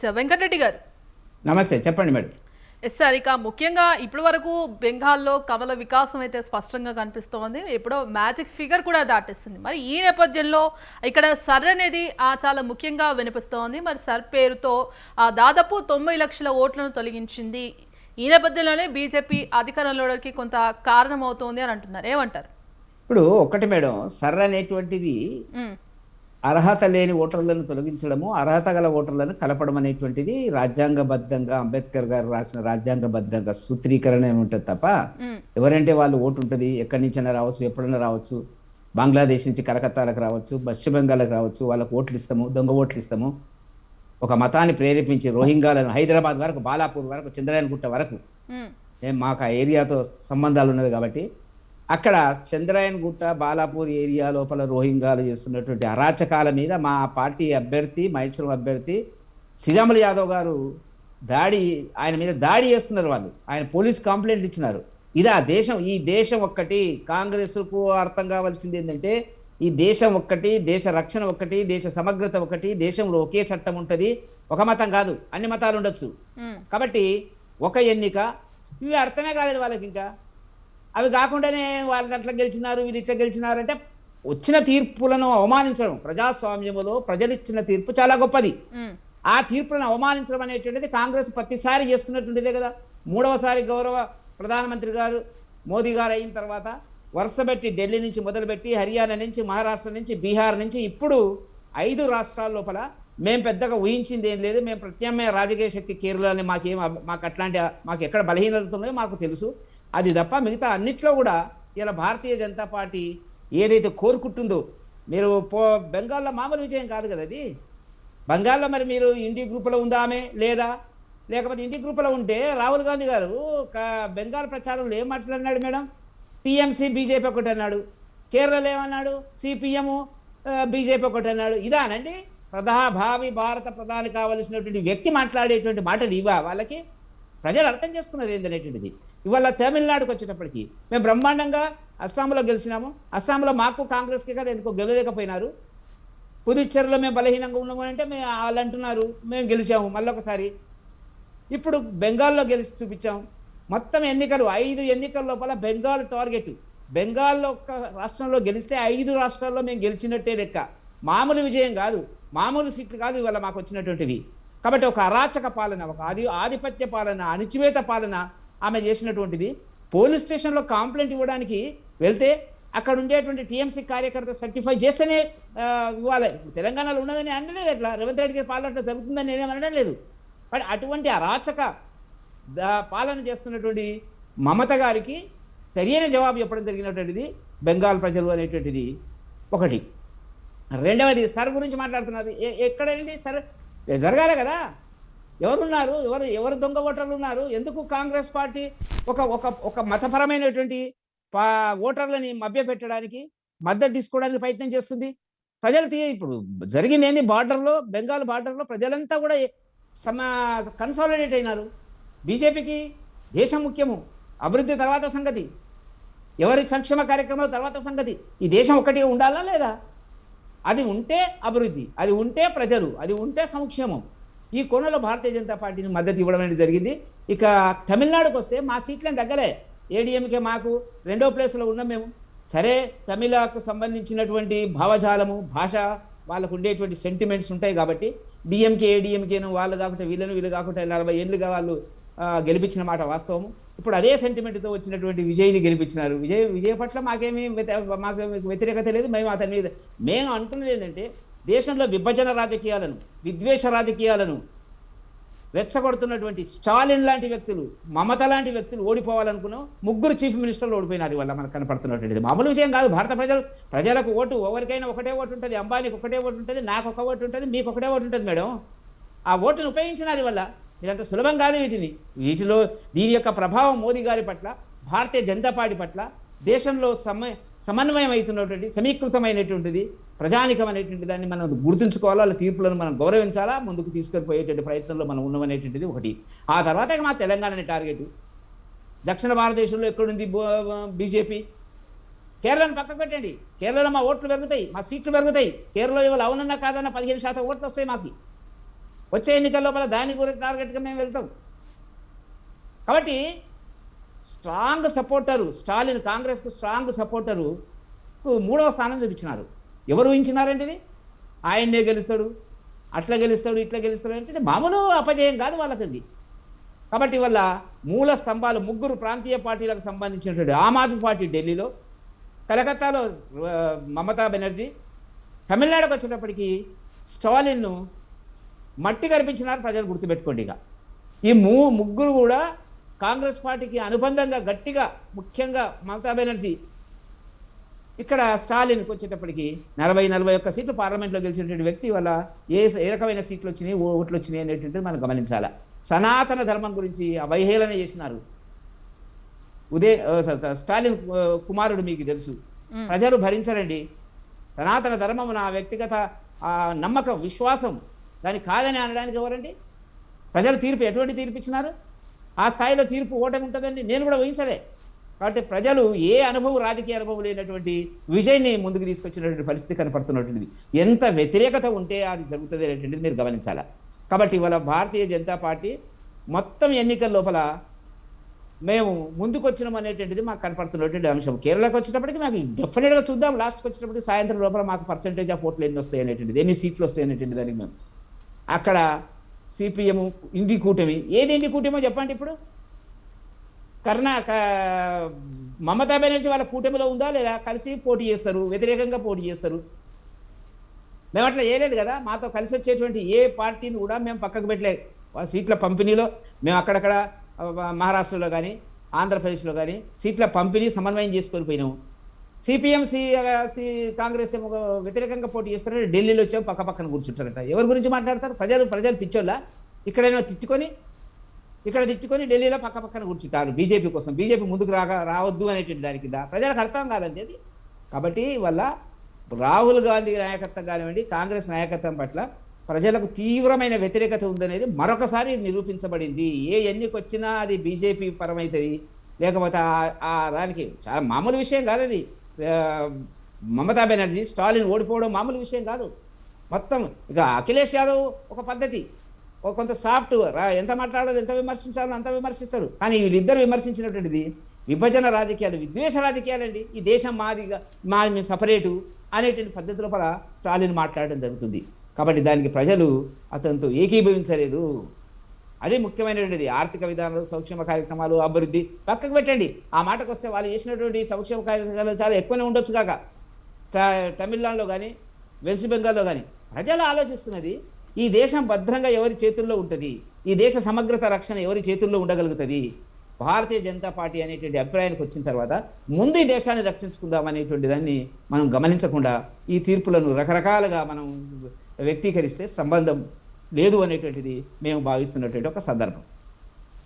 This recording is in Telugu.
సార్ వెంకటరెడ్డి గారు. నమస్తే, చెప్పండి మేడం. ఎస్ సార్, ఇక ముఖ్యంగా ఇప్పటి వరకు బెంగాల్లో కమల వికాసం అయితే స్పష్టంగా కనిపిస్తోంది. ఎప్పుడో మ్యాజిక్ ఫిగర్ కూడా దాటిస్తుంది. మరి ఈ నేపథ్యంలో ఇక్కడ సర్ అనేది చాలా ముఖ్యంగా వినిపిస్తోంది. మరి సర్ పేరుతో దాదాపు 90 లక్షల ఓట్లను తొలగించింది. ఈ నేపథ్యంలోనే బీజేపీ అధికారంలోకి కొంత కారణమవుతోంది అని అంటున్నారు. ఏమంటారు? ఇప్పుడు ఒకటి మేడం, సర్ అనేటువంటిది అర్హత లేని ఓటర్లను తొలగించడము, అర్హత గల ఓటర్లను కలపడం అనేటువంటిది రాజ్యాంగబద్ధంగా అంబేద్కర్ గారు రాసిన రాజ్యాంగబద్ధంగా సూత్రీకరణ ఉంటుంది తప్ప ఎవరంటే వాళ్ళు ఓటు ఉంటుంది, ఎక్కడి నుంచైనా రావచ్చు, ఎప్పుడైనా రావచ్చు. బంగ్లాదేశ్ నుంచి కలకత్తాలకు రావచ్చు, పశ్చిమ బెంగాల్కి రావచ్చు, వాళ్ళకు ఓట్లు ఇస్తాము, దొంగ ఓట్లు ఇస్తాము. ఒక మతాన్ని ప్రేరేపించి రోహింగాలను హైదరాబాద్ వరకు, బాలాపూర్ వరకు, చంద్రయానగుట్ట వరకు మాకు ఆ ఏరియాతో సంబంధాలు ఉన్నది కాబట్టి అక్కడ చంద్రాయన్ గుట్ట, బాలాపూర్ ఏరియా లోపల రోహింగాలు చేస్తున్నటువంటి అరాచకాల మీద మా పార్టీ అభ్యర్థి, మహేశ్వరం అభ్యర్థి శ్రీరాములు యాదవ్ గారు ఆయన మీద దాడి చేస్తున్నారు. వాళ్ళు ఆయన పోలీస్ కంప్లైంట్ ఇచ్చినారు. ఇదా దేశం? ఈ దేశం ఒక్కటి. కాంగ్రెస్కు అర్థం కావాల్సింది ఏంటంటే ఈ దేశం ఒక్కటి, దేశ రక్షణ ఒక్కటి, దేశ సమగ్రత ఒకటి, దేశంలో ఒకే చట్టం ఉంటుంది. ఒక మతం కాదు, అన్ని మతాలు ఉండొచ్చు. కాబట్టి ఒక ఎన్నిక, ఇవి అర్థమే కాలేదు వాళ్ళకి. ఇంకా అవి కాకుండానే వాళ్ళు అట్లా గెలిచినారు, వీళ్ళు ఇట్లా గెలిచినారు అంటే వచ్చిన తీర్పులను అవమానించడం. ప్రజాస్వామ్యములో ప్రజలు ఇచ్చిన తీర్పు చాలా గొప్పది. ఆ తీర్పులను అవమానించడం అనేటువంటిది కాంగ్రెస్ ప్రతిసారి చేస్తున్నటువంటిదే కదా. మూడవసారి గౌరవ ప్రధానమంత్రి గారు మోదీ గారు అయిన తర్వాత వరుసపెట్టి ఢిల్లీ నుంచి మొదలుపెట్టి హర్యానా నుంచి, మహారాష్ట్ర నుంచి, బీహార్ నుంచి ఇప్పుడు 5 రాష్ట్రాల లోపల మేము పెద్దగా ఊహించింది ఏం లేదు. మేము ప్రత్యామ్నాయ రాజకీయ శక్తి కేరళని మాకు అట్లాంటి మాకు ఎక్కడ బలహీనతలు ఉన్నాయో మాకు తెలుసు. అది తప్ప మిగతా అన్నిట్లో కూడా ఇలా భారతీయ జనతా పార్టీ ఏదైతే కోరుకుంటుందో, మీరు బెంగాల్లో మామూలు విజయం కాదు కదా అది. బెంగాల్లో మరి మీరు ఇండి గ్రూపులో ఉందా ఆమె, లేదా? లేకపోతే ఇండి గ్రూపులో ఉంటే రాహుల్ గాంధీ గారు బెంగాల్ ప్రచారంలో ఏం మాట్లాడినాడు మేడం? టీఎంసీ బీజేపీ ఒకటి అన్నాడు, కేరళలో ఏమన్నాడు? సిపిఎం బీజేపీ ఒకటి అన్నాడు. ఇదానండి భావి భారత ప్రధాని కావలసినటువంటి వ్యక్తి మాట్లాడేటువంటి మాటలు ఇవా వాళ్ళకి? ప్రజలు అర్థం చేసుకున్నది ఏందనేటువంటిది. ఇవాళ తమిళనాడుకు వచ్చేటప్పటికి మేము బ్రహ్మాండంగా అస్సాంలో గెలిచినాము. అస్సాంలో మాకు కాంగ్రెస్కి కదా ఎందుకో గెలలేకపోయినారు. పుదుచ్చేరిలో మేము బలహీనంగా ఉన్నాము అంటే వాళ్ళు అంటున్నారు మేము గెలిచాము మళ్ళొకసారి. ఇప్పుడు బెంగాల్లో గెలిచి చూపించాము. మొత్తం ఎన్నికలు 5 ఎన్నికల లోపల బెంగాల్ టార్గెట్. బెంగాల్లో ఒక్క రాష్ట్రంలో గెలిస్తే 5 రాష్ట్రాల్లో మేము గెలిచినట్టే లెక్క. మామూలు విజయం కాదు, మామూలు సీట్లు కాదు ఇవాళ మాకు వచ్చినటువంటివి. కాబట్టి ఒక అరాచక పాలన, ఒక ఆధిపత్య పాలన, అణిచివేత పాలన ఆమె చేసినటువంటిది. పోలీస్ స్టేషన్లో కంప్లైంట్ ఇవ్వడానికి వెళ్తే అక్కడ ఉండేటువంటి టీఎంసీ కార్యకర్త సర్టిఫై చేస్తేనే ఇవ్వాలి. తెలంగాణలో ఉన్నదని అనలేదు, అట్లా రేవంత్ రెడ్డి గారి పాలన జరుగుతుందని నేనేం అనడం లేదు. బట్ అటువంటి అరాచక పాలన చేస్తున్నటువంటి మమత గారికి సరైన జవాబు చెప్పడం జరిగినటువంటిది బెంగాల్ ప్రజలు అనేటువంటిది ఒకటి. రెండవది సర్ గురించి మాట్లాడుతున్నారు. ఎక్కడైంది సర్? జరగాలి కదా. ఎవరున్నారు, ఎవరు దొంగ ఓటర్లు ఉన్నారు? ఎందుకు కాంగ్రెస్ పార్టీ ఒక మతపరమైనటువంటి ఓటర్లని మభ్యపెట్టడానికి, మద్దతు తీసుకోవడానికి ప్రయత్నం చేస్తుంది? ప్రజలు ఇప్పుడు జరిగింది ఏంది? బెంగాల్ బార్డర్లో ప్రజలంతా కూడా కన్సాలిడేట్ అయినారు. బీజేపీకి దేశం ముఖ్యము, అభివృద్ధి తర్వాత సంగతి, ఎవరి సంక్షేమ కార్యక్రమాల తర్వాత సంగతి. ఈ దేశం ఒక్కటిగా ఉండాలా లేదా? అది ఉంటే అభివృద్ధి, అది ఉంటే ప్రజలు, అది ఉంటే సంక్షేమం. ఈ కోణంలో భారతీయ జనతా పార్టీని మద్దతు ఇవ్వడం అనేది జరిగింది. ఇక తమిళనాడుకు వస్తే మా సీట్లను తగ్గలే. ఏడీఎంకే మాకు 2వ ప్లేస్లో ఉన్నాం మేము. సరే, తమిళకు సంబంధించినటువంటి భావజాలము, భాష, వాళ్ళకు ఉండేటువంటి సెంటిమెంట్స్ ఉంటాయి కాబట్టి డిఎంకే ఏడీఎంకేను వాళ్ళు కాకుండా వీళ్ళు కాకుండా 40 ఏళ్ళుగా వాళ్ళు గెలిపించిన మాట వాస్తవము. ఇప్పుడు అదే సెంటిమెంట్తో వచ్చినటువంటి విజయ్ని గెలిపించినారు. విజయ్ పట్ల మాకు వ్యతిరేకత లేదు. మేము అంటున్నది ఏంటంటే దేశంలో విభజన రాజకీయాలను, విద్వేష రాజకీయాలను రెచ్చగొడుతున్నటువంటి స్టాలిన్ లాంటి వ్యక్తులు, మమత లాంటి వ్యక్తులు ఓడిపోవాలనుకున్నాం. 3 చీఫ్ మినిస్టర్లు ఓడిపోయినారు ఇవాళ మనకు కనపడుతున్నటువంటిది. మామూలు విషయం కాదు. భారత ప్రజలకు ఓటు, ఎవరికైనా ఒకటే ఓటు ఉంటుంది. అంబానీకి ఒకటే ఓటు ఉంటుంది, నాకు ఒక ఓటు ఉంటుంది, మీకు ఒకటే ఓటు ఉంటుంది మేడం. ఆ ఓటును ఉపయోగించినారు ఇవాళ. ఇదంత సులభం కాదు. వీటిలో దీని యొక్క ప్రభావం మోదీ గారి పట్ల, భారతీయ జనతా పార్టీ పట్ల, దేశంలో సమన్వయం అవుతున్నటువంటి సమీకృతమైనటువంటిది, ప్రజానికం అనేటువంటి దాన్ని మనం గుర్తుంచుకోవాలా. వాళ్ళ తీర్పులను మనం గౌరవించాలా, ముందుకు తీసుకెళ్ళిపోయేటువంటి ప్రయత్నంలో మనం ఉన్నామనేటువంటిది ఒకటి. ఆ తర్వాత మా తెలంగాణని టార్గెట్. దక్షిణ భారతదేశంలో ఎక్కడుంది బీజేపీ? కేరళను పక్కకు పెట్టండి. కేరళలో మా ఓట్లు పెరుగుతాయి, మా సీట్లు పెరుగుతాయి. కేరళలో ఇవాళ అవునన్నా కాదన్నా 15% ఓట్లు వస్తాయి మాకు. వచ్చే ఎన్నికల లోపల దాని గురించి టార్గెట్గా మేము వెళ్తాం. కాబట్టి స్ట్రాంగ్ సపోర్టరు స్టాలిన్, కాంగ్రెస్కు స్ట్రాంగ్ సపోర్టరు 3వ స్థానం చూపించినారు. ఎవరు ఊహించినారండి ఇది? ఆయన్నే గెలుస్తాడు, అట్లా గెలుస్తాడు, ఇట్లా గెలుస్తాడు అంటే మామూలు అపజయం కాదు వాళ్ళకి. కాబట్టి వల్ల మూల స్తంభాలు 3 ప్రాంతీయ పార్టీలకు సంబంధించినటువంటి ఆమ్ ఆద్మీ పార్టీ ఢిల్లీలో, కలకత్తాలో మమతా బెనర్జీ, తమిళనాడుకు వచ్చేటప్పటికి స్టాలిన్ను మట్టి కనిపించినారు ప్రజలు, గుర్తుపెట్టుకోండి. ఇక ఈ ముగ్గురు కూడా కాంగ్రెస్ పార్టీకి అనుబంధంగా గట్టిగా, ముఖ్యంగా మమతా బెనర్జీ, ఇక్కడ స్టాలిన్కి వచ్చేటప్పటికి 40-41 సీట్లు పార్లమెంట్లో గెలిచినటువంటి వ్యక్తి వల్ల ఏ రకమైన సీట్లు వచ్చినాయి, ఓట్లు వచ్చినాయి అనేటువంటిది మనం గమనించాలి. సనాతన ధర్మం గురించి అవహేళన చేసినారు. స్టాలిన్ కుమారుడు మీకు తెలుసు, ప్రజలు భరించరండి. సనాతన ధర్మం నా వ్యక్తిగత నమ్మకం, విశ్వాసం, దాన్ని కాదని అనడానికి ఎవరండి? ప్రజలు తీర్పు ఎటువంటి తీర్పు ఇచ్చినారు? ఆ స్థాయిలో తీర్పు ఓటమి ఉంటుందండి నేను కూడా ఊహించలే. కాబట్టి ప్రజలు ఏ అనుభవం, రాజకీయ అనుభవం లేనటువంటి విజయ్ని ముందుకు తీసుకొచ్చినటువంటి పరిస్థితి కనపడుతున్నటువంటిది. ఎంత వ్యతిరేకత ఉంటే అది జరుగుతుంది అనేటువంటిది మీరు గమనించాలి. కాబట్టి ఇవాళ భారతీయ జనతా పార్టీ మొత్తం ఎన్నికల లోపల మేము ముందుకు వచ్చినాం అనేటువంటిది మాకు కనపడుతున్నటువంటి అంశం. కేరళకు వచ్చినప్పటికీ మాకు డెఫినెట్గా చూద్దాం, లాస్ట్కి వచ్చినప్పటికీ సాయంత్రం లోపల మాకు పర్సెంటేజ్ ఆఫ్ ఓట్లు ఎన్ని వస్తాయి అనేటువంటిది, ఎన్ని సీట్లు వస్తాయి అనేటువంటి దానికి మేము అక్కడ సిపిఎం, ఇండి కూటమి, ఏది ఇండి కూటమో చెప్పండి. ఇప్పుడు మమతా బెనర్జీ వాళ్ళ కూటమిలో ఉందా లేదా? కలిసి పోటీ చేస్తారు, వ్యతిరేకంగా పోటీ చేస్తారు. మేము అట్లా చేయలేదు కదా. మాతో కలిసి వచ్చేటువంటి ఏ పార్టీని కూడా మేము పక్కకు పెట్టలేదు. సీట్ల పంపిణీలో మేము అక్కడక్కడ మహారాష్ట్రలో కానీ ఆంధ్రప్రదేశ్లో కానీ సీట్ల పంపిణీ సమన్వయం చేసుకొని పోయినాము. సిపిఎం కాంగ్రెస్ ఏమో వ్యతిరేకంగా పోటీ చేస్తారంటే ఢిల్లీలో వచ్చాము, పక్కన కూర్చుంటారట. ఎవరి గురించి మాట్లాడతారు? ప్రజలు పిచ్చోళ్ళ? ఇక్కడైనా ఇక్కడ తిట్టుకొని ఢిల్లీలో పక్కన కూర్చుంటారు బీజేపీ కోసం. బీజేపీ ముందుకు రావద్దు అనేటువంటి దాని కింద ప్రజలకు అర్థం కాదండి అది. కాబట్టి వల్ల రాహుల్ గాంధీ నాయకత్వం కానివ్వండి, కాంగ్రెస్ నాయకత్వం పట్ల ప్రజలకు తీవ్రమైన వ్యతిరేకత ఉందనేది మరొకసారి నిరూపించబడింది. ఏ ఎన్నికొచ్చినా అది బీజేపీ పరమవుతుంది, లేకపోతే దానికి చాలా మామూలు విషయం కాదు అది. మమతా బెనర్జీ, స్టాలిన్ ఓడిపోవడం మామూలు విషయం కాదు. మొత్తం ఇక అఖిలేష్ యాదవ్ ఒక పద్ధతి, కొంత సాఫ్ట్, ఎంత మాట్లాడాలో, ఎంత విమర్శించాలో అంత విమర్శిస్తారు. కానీ వీళ్ళిద్దరు విమర్శించినటువంటిది విభజన రాజకీయాలు, విద్వేష రాజకీయాలండి. ఈ దేశం మాది సపరేటు అనేటువంటి పద్ధతి లోపల స్టాలిన్ మాట్లాడడం జరుగుతుంది. కాబట్టి దానికి ప్రజలు అతనితో ఏకీభవించలేదు. అది ముఖ్యమైనటువంటిది. ఆర్థిక విధానాలు, సంక్షేమ కార్యక్రమాలు, అభివృద్ధి పక్కకు పెట్టండి. ఆ మాటకు వస్తే వాళ్ళు చేసినటువంటి సంక్షేమ కార్యక్రమాలు చాలా ఎక్కువనే ఉండొచ్చు కాక, తమిళనాడులో కానీ వెస్ట్ బెంగాల్లో కానీ ప్రజలు ఆలోచిస్తున్నది ఈ దేశం భద్రంగా ఎవరి చేతుల్లో ఉంటుంది, ఈ దేశ సమగ్రత రక్షణ ఎవరి చేతుల్లో ఉండగలుగుతుంది. భారతీయ జనతా పార్టీ అనేటువంటి అభిప్రాయానికి వచ్చిన తర్వాత ముందు ఈ దేశాన్ని రక్షించుకుందాం అనేటువంటి దాన్ని మనం గమనించకుండా ఈ తీర్పులను రకరకాలుగా మనం వ్యక్తీకరిస్తే సంబంధం లేదు అనేటువంటిది మేము భావిస్తున్నటువంటి ఒక సందర్భం.